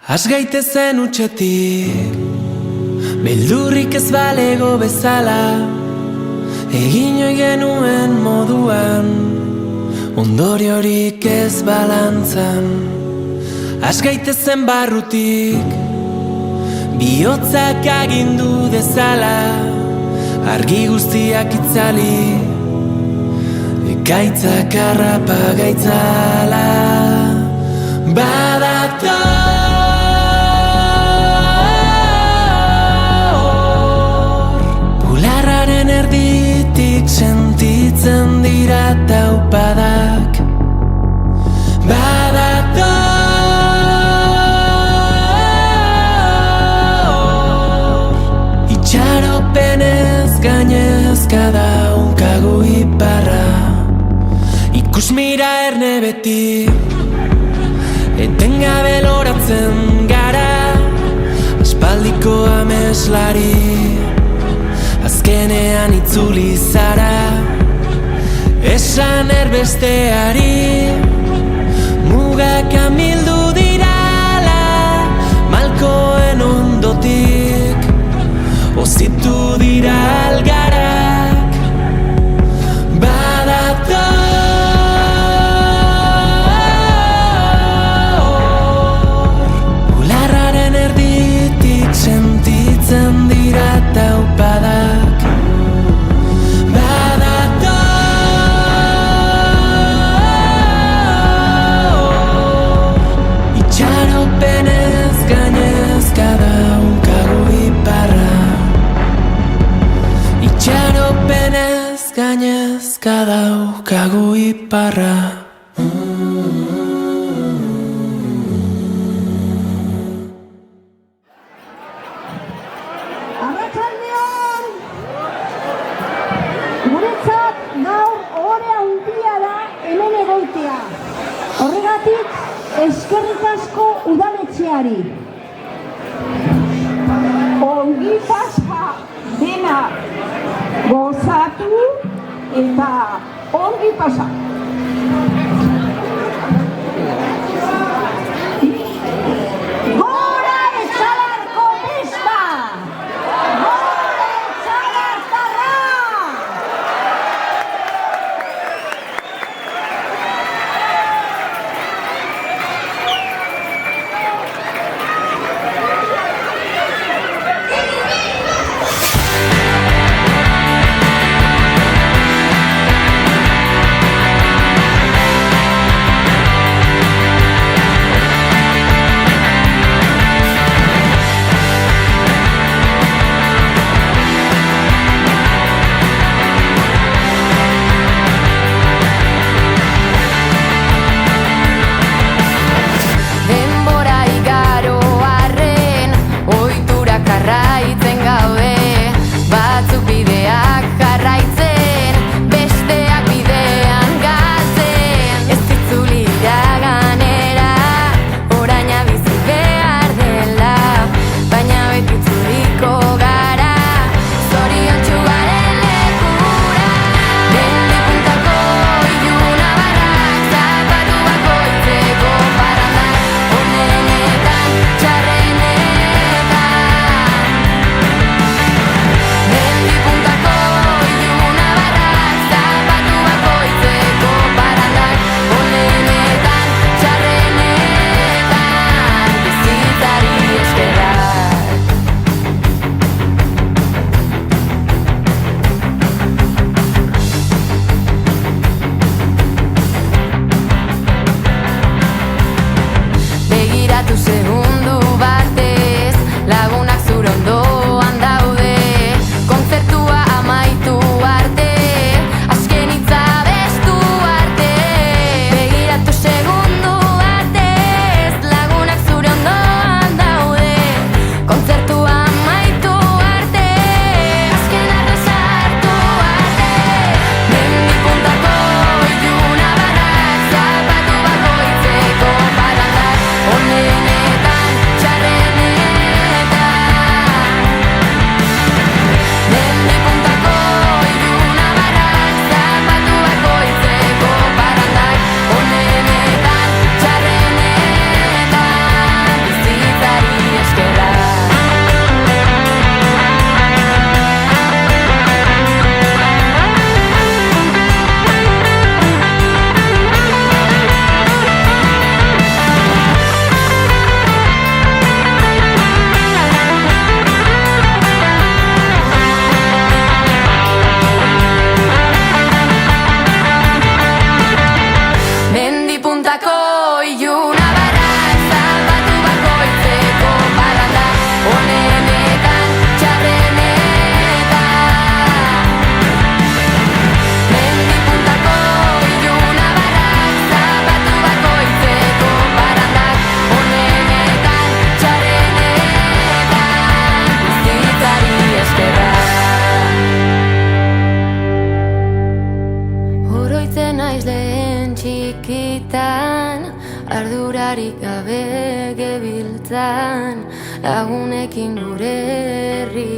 Has gaitezen utxetik, beldurrik ez balego bezala, egin oi genuen moduan, ondoriorik ez balantzan. Has gaitezen barrutik, bihotzak agindu dezala, argi guztiak itzali, ekaitzak harrapa gaitzala. Badator bularraren erditik sentitzen dira taupadak. Badator itxaropenez gainezka daukagu iparra, ikusmira erne beti, etengabe loratzen gara, aspaldiko ameslari, azkenean itzuli zara, esan erbesteari, mugak amildu dirala, malkoen ondotik, ozitu dira algarak. Badator sentitzen dira taupadak. Badator itxaropenez gainezka daukagu iparra, itxaropenez gainezka daukagu iparra. Eskerrik asko udaletxeari. Ongi pasa dena gozatu eta ongi pasa. Gora Etxalarko festa! Gora Etxalartarra! Onene honetan, lagunekin gure herri